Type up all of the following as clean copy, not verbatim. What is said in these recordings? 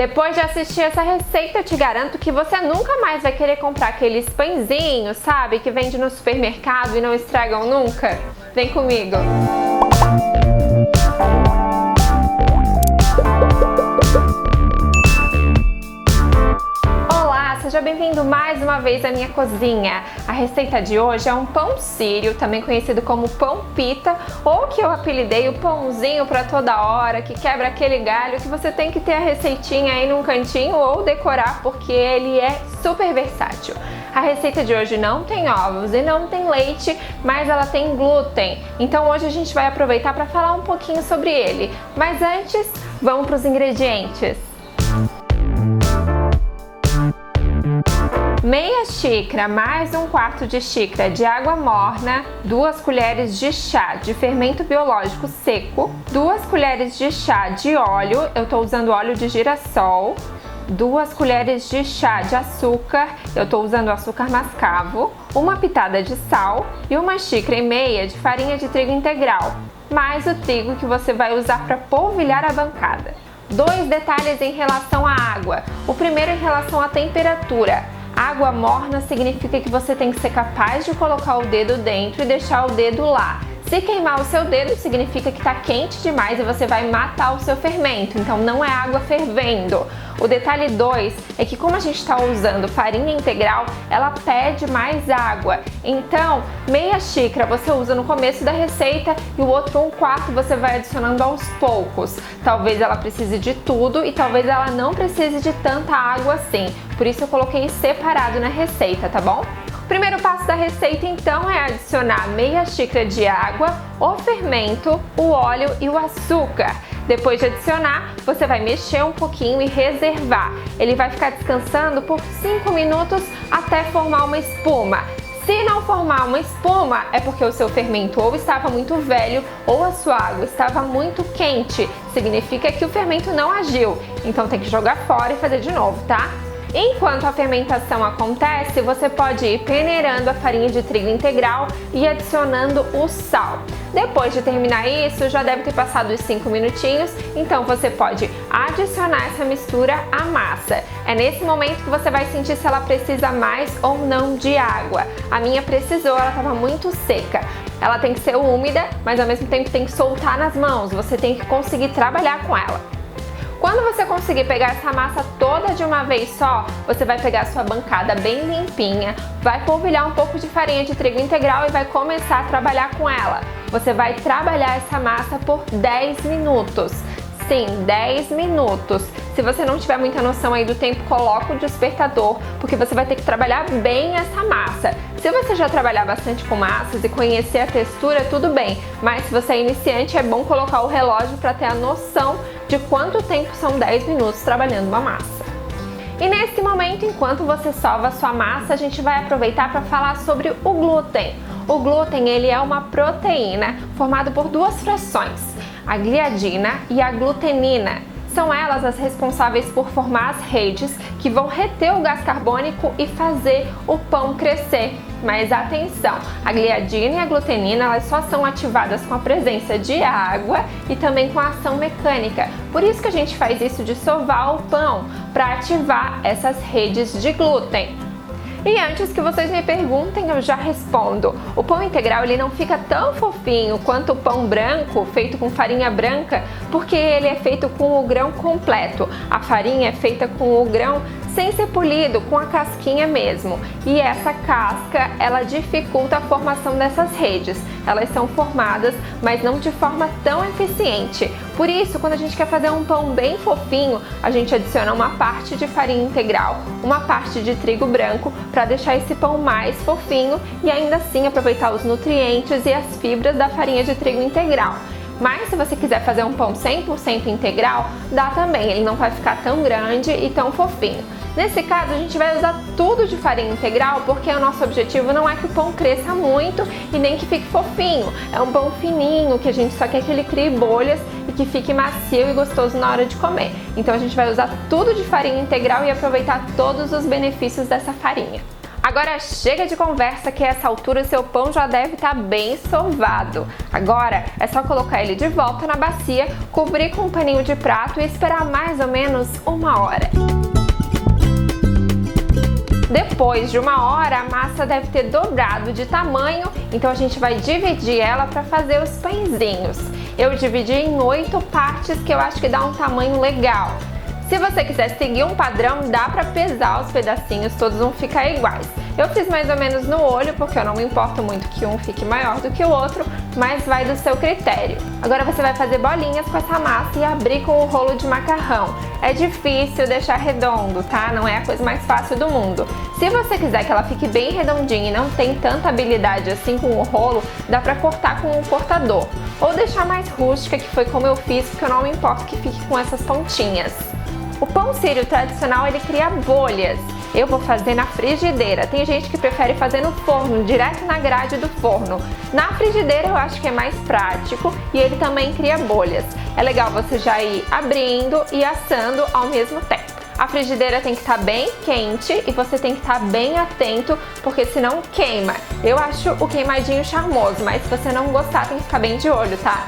Depois de assistir essa receita, eu te garanto que você nunca mais vai querer comprar aqueles pãezinhos, sabe? Que vende no supermercado e não estragam nunca. Vem comigo! Seja bem-vindo mais uma vez à minha cozinha. A receita de hoje é um pão sírio, também conhecido como pão pita, ou que eu apelidei o pãozinho para toda hora, que quebra aquele galho que você tem que ter a receitinha aí num cantinho ou decorar, porque ele é super versátil. A receita de hoje não tem ovos e não tem leite, mas ela tem glúten. Então hoje a gente vai aproveitar para falar um pouquinho sobre ele. Mas antes, vamos para os ingredientes. Meia xícara mais 1/4 de xícara de água morna, 2 colheres de chá de fermento biológico seco, 2 colheres de chá de óleo, eu estou usando óleo de girassol, 2 colheres de chá de açúcar, eu estou usando açúcar mascavo, uma pitada de sal e 1,5 xícaras de farinha de trigo integral, mais o trigo que você vai usar para polvilhar a bancada. 2 detalhes em relação à água. O primeiro em relação à temperatura. Água morna significa que você tem que ser capaz de colocar o dedo dentro e deixar o dedo lá. Se queimar o seu dedo, significa que está quente demais e você vai matar o seu fermento, então não é água fervendo. O detalhe 2 é que como a gente está usando farinha integral, ela pede mais água. Então, meia xícara você usa no começo da receita e o outro 1/4 você vai adicionando aos poucos. Talvez ela precise de tudo e talvez ela não precise de tanta água assim. Por isso eu coloquei separado na receita, tá bom? O primeiro passo da receita então é adicionar meia xícara de água, o fermento, o óleo e o açúcar. Depois de adicionar, você vai mexer um pouquinho e reservar. Ele vai ficar descansando por 5 minutos até formar uma espuma. Se não formar uma espuma, é porque o seu fermento ou estava muito velho ou a sua água estava muito quente. Significa que o fermento não agiu. Então tem que jogar fora e fazer de novo, tá? Enquanto a fermentação acontece, você pode ir peneirando a farinha de trigo integral e adicionando o sal. Depois de terminar isso, já deve ter passado os 5 minutinhos, então você pode adicionar essa mistura à massa. É nesse momento que você vai sentir se ela precisa mais ou não de água. A minha precisou, ela estava muito seca. Ela tem que ser úmida, mas ao mesmo tempo tem que soltar nas mãos, você tem que conseguir trabalhar com ela. Quando você conseguir pegar essa massa toda de uma vez só, você vai pegar a sua bancada bem limpinha, vai polvilhar um pouco de farinha de trigo integral e vai começar a trabalhar com ela. Você vai trabalhar essa massa por 10 minutos. Sim, 10 minutos. Se você não tiver muita noção aí do tempo, coloca o despertador, porque você vai ter que trabalhar bem essa massa. Se você já trabalhar bastante com massas e conhecer a textura, tudo bem, mas se você é iniciante, é bom colocar o relógio para ter a noção de quanto tempo são 10 minutos trabalhando uma massa. E nesse momento, enquanto você sova a sua massa, a gente vai aproveitar para falar sobre o glúten. O glúten, ele é uma proteína formada por 2 frações, a gliadina e a glutenina. São elas as responsáveis por formar as redes que vão reter o gás carbônico e fazer o pão crescer. Mas atenção, a gliadina e a glutenina elas só são ativadas com a presença de água e também com a ação mecânica. Por isso que a gente faz isso de sovar o pão, para ativar essas redes de glúten. E antes que vocês me perguntem, eu já respondo. O pão integral ele não fica tão fofinho quanto o pão branco, feito com farinha branca, porque ele é feito com o grão completo. A farinha é feita com o grão sem ser polido, com a casquinha mesmo. E essa casca, ela dificulta a formação dessas redes. Elas são formadas, mas não de forma tão eficiente. Por isso, quando a gente quer fazer um pão bem fofinho, a gente adiciona uma parte de farinha integral, uma parte de trigo branco, para deixar esse pão mais fofinho e ainda assim aproveitar os nutrientes e as fibras da farinha de trigo integral. Mas se você quiser fazer um pão 100% integral, dá também, ele não vai ficar tão grande e tão fofinho. Nesse caso, a gente vai usar tudo de farinha integral porque o nosso objetivo não é que o pão cresça muito e nem que fique fofinho. É um pão fininho que a gente só quer que ele crie bolhas e que fique macio e gostoso na hora de comer. Então a gente vai usar tudo de farinha integral e aproveitar todos os benefícios dessa farinha. Agora chega de conversa que a essa altura o seu pão já deve estar bem sovado. Agora é só colocar ele de volta na bacia, cobrir com um paninho de prato e esperar mais ou menos 1 hora. Depois de 1 hora, a massa deve ter dobrado de tamanho, então a gente vai dividir ela para fazer os pãezinhos. Eu dividi em 8 partes, que eu acho que dá um tamanho legal. Se você quiser seguir um padrão, dá para pesar os pedacinhos, todos vão ficar iguais. Eu fiz mais ou menos no olho, porque eu não me importo muito que um fique maior do que o outro, mas vai do seu critério. Agora você vai fazer bolinhas com essa massa e abrir com o rolo de macarrão. É difícil deixar redondo, tá? Não é a coisa mais fácil do mundo. Se você quiser que ela fique bem redondinha e não tem tanta habilidade assim com o rolo, dá pra cortar com um cortador. Ou deixar mais rústica, que foi como eu fiz, porque eu não me importo que fique com essas pontinhas. O pão sírio tradicional, ele cria bolhas. Eu vou fazer na frigideira. Tem gente que prefere fazer no forno, direto na grade do forno. Na frigideira eu acho que é mais prático e ele também cria bolhas. É legal você já ir abrindo e assando ao mesmo tempo. A frigideira tem que estar bem quente e você tem que estar bem atento, porque senão queima. Eu acho o queimadinho charmoso, mas se você não gostar tem que ficar bem de olho, tá?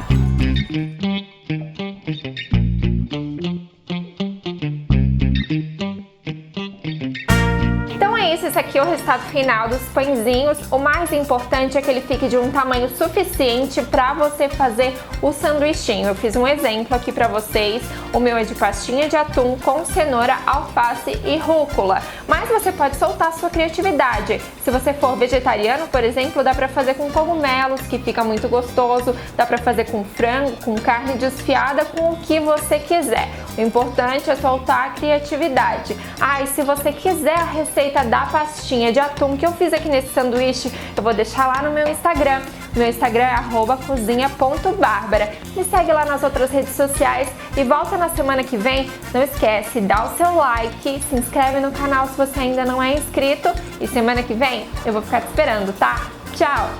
Esse aqui é o resultado final dos pãezinhos. O mais importante é que ele fique de um tamanho suficiente para você fazer o sanduichinho. Eu fiz um exemplo aqui para vocês. O meu é de pastinha de atum com cenoura, alface e rúcula. Mas você pode soltar a sua criatividade. Se você for vegetariano, por exemplo, dá para fazer com cogumelos, que fica muito gostoso. Dá para fazer com frango, com carne desfiada, com o que você quiser. O importante é soltar a criatividade. E se você quiser a receita da pastinha de atum que eu fiz aqui nesse sanduíche, eu vou deixar lá no meu Instagram. Meu Instagram é @cozinha.barbara. Me segue lá nas outras redes sociais e volta na semana que vem. Não esquece, dá o seu like, se inscreve no canal se você ainda não é inscrito e semana que vem eu vou ficar te esperando, tá? Tchau!